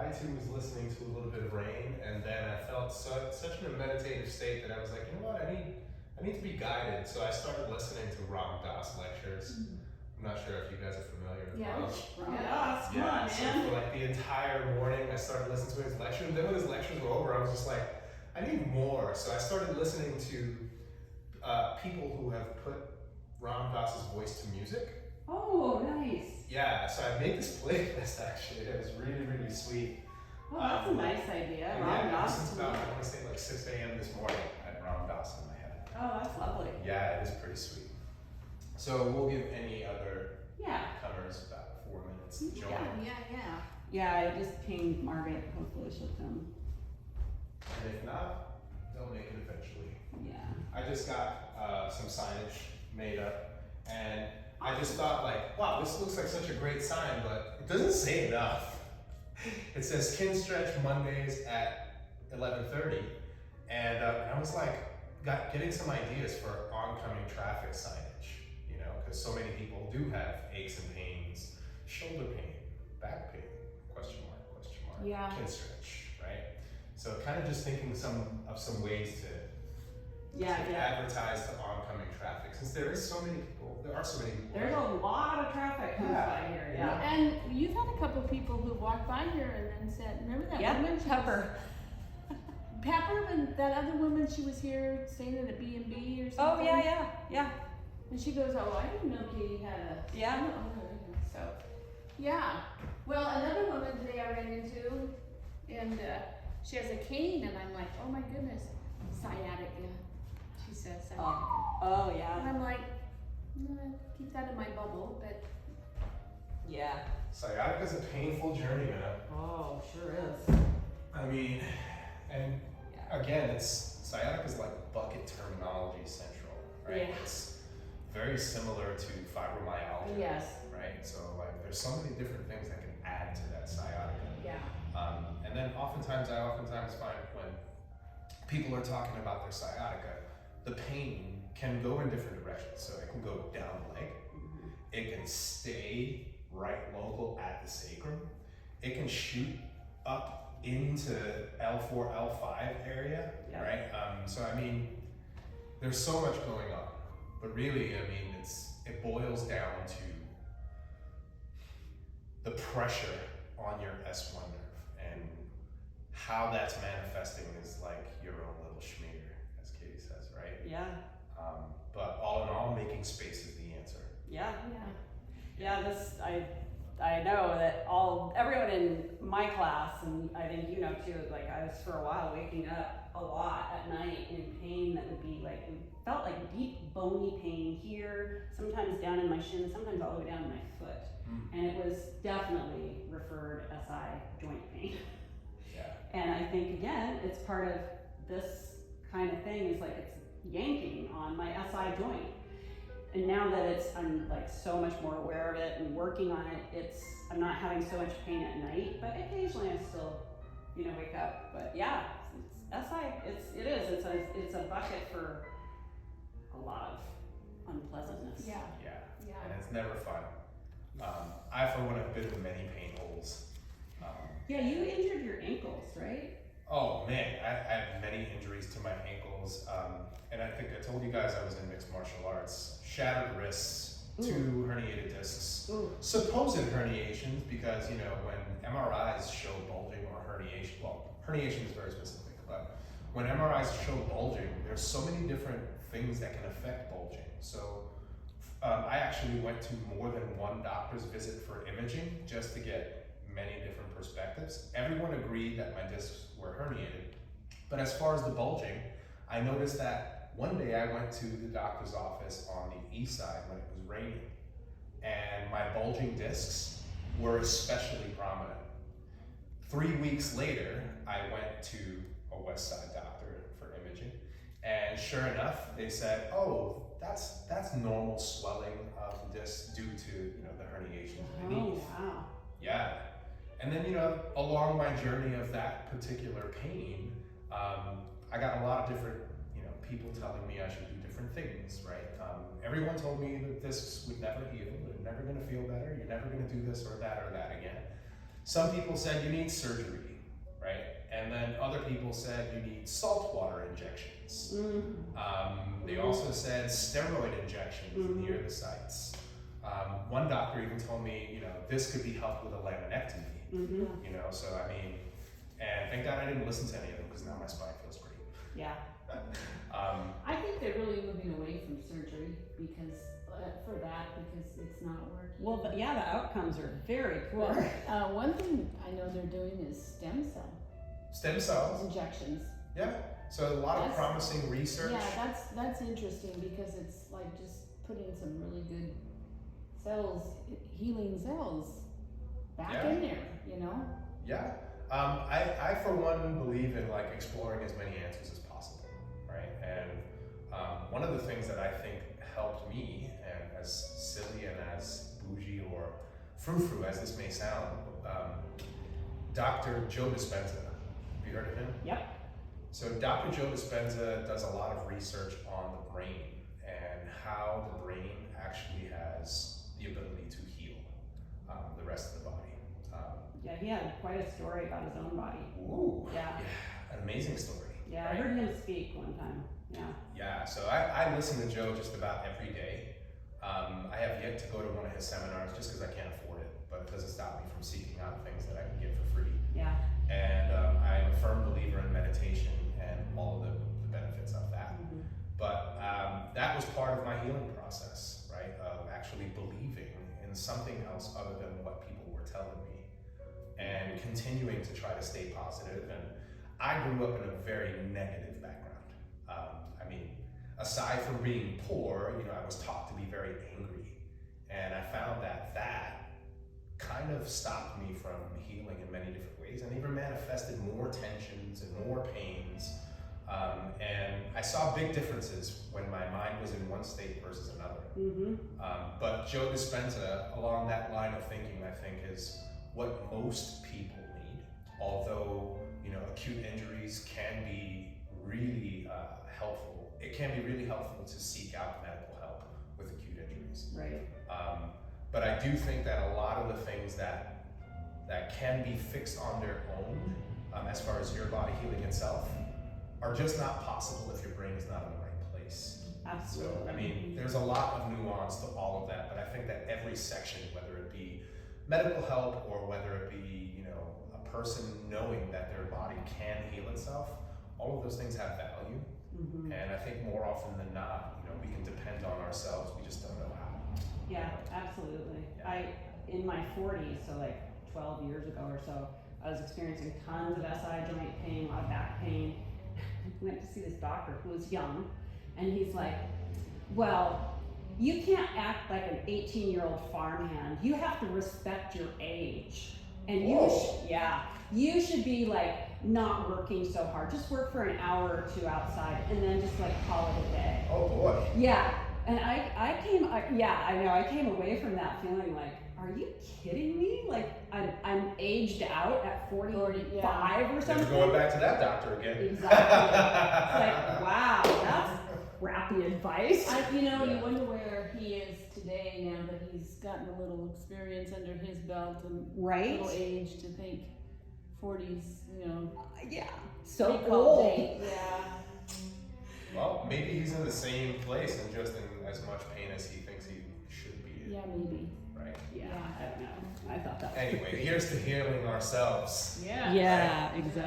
I too was listening to a little bit of Rain, and then I felt such in a meditative state that I was like, you know what, I need to be guided. So I started listening to Ram Dass lectures. I'm not sure if you guys are familiar with Ram. Ram Dass, come on, So man. for like the entire morning, I started listening to his lecture, and then when his lectures were over, I was just like, I need more. So I started listening to people who have put Ram Dass's voice to music. Oh, nice. Yeah, so I made this playlist actually. It was really, really sweet. Oh, that's a nice idea. And Ram yeah, Dass. this is about, I want to say like 6 a.m. this morning. I had Ram Dass in my head. Oh, that's lovely. Yeah, it is pretty sweet. So we'll give any other Yeah. comers about 4 minutes to join. Yeah, I just pinged Margaret. Hopefully she'll come. And if not, they'll make it eventually. Yeah. I just got some signage made up, and I just thought like, wow, this looks like such a great sign, but it doesn't say enough. It says Kinstretch Mondays at 11:30, and I was like, getting some ideas for oncoming traffic signage, you know, because so many people do have aches and pains, shoulder pain, back pain, question mark, Yeah. Kinstretch, right? So kind of just thinking of some ways to Yeah, to yeah. advertise to oncoming traffic, since there are so many people. There's a lot of traffic comes by here. Yeah. And you've had a couple of people who walked by here and then said, remember that Yeah, woman? She Pepper. Pepper, and that other woman, she was here staying at a B&B or Oh, something. yeah. And she goes, oh, I didn't know Katie had a... Yeah. So, yeah. Well, another woman today I ran into, and she has a cane, and I'm like, oh my goodness, sciatica. She says sciatica. Oh, And yeah. I'm like, keep that in my bubble, but Yeah. Sciatica's a painful journey, man. Oh, sure is. I mean, and Yeah. again, sciatica's like bucket terminology central, right? Yeah. It's very similar to fibromyalgia, yes, right? So like, there's so many different things that can add to that sciatica. yeah. And then I oftentimes find when people are talking about their sciatica, the pain can go in different directions. So it can go down the leg, it can stay right local at the sacrum, it can shoot up into L4, L5 area, Yeah. right? So I mean, there's so much going on, but really, I mean, it boils down to the pressure on your S1 nerve, and how that's manifesting is like your own little schmear, as Katie says, right? Yeah. But all in all, making space is the answer. Yeah. Yeah. Yeah, I know that everyone in my class, and I think you know too, like I was for a while waking up a lot at night in pain that would be like, it felt like deep bony pain here, sometimes down in my shin, sometimes all the way down to my foot. And it was definitely referred SI joint pain. Yeah. And I think again, it's part of this kind of thing, is like it's yanking on my SI joint. And now that I'm like so much more aware of it and working on it, I'm not having so much pain at night, but occasionally I still, wake up. But yeah, it's SI, it's a bucket for a lot of unpleasantness. Yeah. And it's never fun. I, for one, have been in many pain holes. Yeah, you injured your ankles, right? Oh man, I had many injuries to my ankles, and I think I told you guys I was in mixed martial arts. Shattered wrists, 2 herniated discs, supposed herniations, because when MRIs show bulging or herniation, well, herniation is very specific, but when MRIs show bulging, there's so many different things that can affect bulging. So I actually went to more than one doctor's visit for imaging just to get many different perspectives. Everyone agreed that my discs were herniated, but as far as the bulging, I noticed that one day I went to the doctor's office on the east side when it was raining, and my bulging discs were especially prominent. 3 weeks later, I went to a west side doctor for imaging, and sure enough, they said, oh, that's normal swelling of the disc due to the herniation beneath. Oh, wow. Yeah. And then, along my journey of that particular pain, I got a lot of different, people telling me I should do different things, right? Everyone told me that this would never heal, they're never gonna feel better, you're never gonna do this or that again. Some people said you need surgery, right? And then other people said you need saltwater injections. They also said steroid injections near the sites. One doctor even told me, you know, this could be helped with a laminectomy. You know, so I mean, and thank God I didn't listen to any of them because now my spine feels great. Yeah. I think they're really moving away from surgery because it's not working. Well, but yeah, the outcomes are very poor. One thing I know they're doing is stem cell Stem cells, injections. yeah. So a lot of That's- promising research. Yeah, that's interesting because it's like just putting some really good cells, healing cells, back Yeah. in there. You know. Yeah. I for one believe in like exploring as many answers as possible, right? And one of the things that I think helped me, and as silly and as bougie or frou-frou as this may sound, Dr. Joe Dispenza. Have you heard of him? Yep. So Dr. Joe Dispenza does a lot of research on the brain and how the brain actually has the ability to heal the rest of the body. Yeah, he had quite a story about his own body. Ooh, Yeah. an amazing story. Yeah, I heard him speak one time. Yeah. Yeah, so I listen to Joe just about every day. I have yet to go to one of his seminars just because I can't afford it, but it doesn't stop me from seeking out things that I can get for free. Yeah. And I'm a firm believer in meditation and all of the benefits of that. But that was part of my healing process, right? Of actually believing in something else other than what people were telling me and continuing to try to stay positive. And I grew up in a very negative background. I mean, aside from being poor, you know, I was taught to be very angry. And I found that kind of stopped me from healing in many different ways and even manifested more tensions and more pains. And I saw big differences when my mind was in one state versus another. But Joe Dispenza, along that line of thinking, I think is what most people need. Although, you know, acute injuries can be really helpful. It can be really helpful to seek out medical help with acute injuries. Right. But I do think that a lot of the things that can be fixed on their own, as far as your body healing itself, are just not possible if your brain is not in the right place. Absolutely. So, I mean, there's a lot of nuance to all of that, but I think that every section, whether it be medical help or whether it be, you know, a person knowing that their body can heal itself, all of those things have value. And I think more often than not, you know, we can depend on ourselves, we just don't know how. Yeah, absolutely. Yeah. In my 40s, so like 12 years ago or so, I was experiencing tons of SI joint pain, a lot of back pain. I went to see this doctor who was young, and he's like, well, you can't act like an 18-year-old farmhand. You have to respect your age. And you should be like not working so hard. Just work for an hour or two outside and then just like call it a day. Oh boy. Yeah. And I came away from that feeling like, are you kidding me? Like I'm aged out at 45 or something. Never going back to that doctor again. Exactly. It's like, wow, that's crappy advice. You wonder where he is today now that he's gotten a little experience under his belt and Right? a little age to think 40s, you know. Yeah. So recall old. date. Yeah. Well, maybe he's in the same place and just in as much pain as he thinks he should be in. Yeah, maybe. Right? Yeah, I don't know. I thought that was Anyway, pretty here's to healing ourselves. Yeah. Yeah, exactly.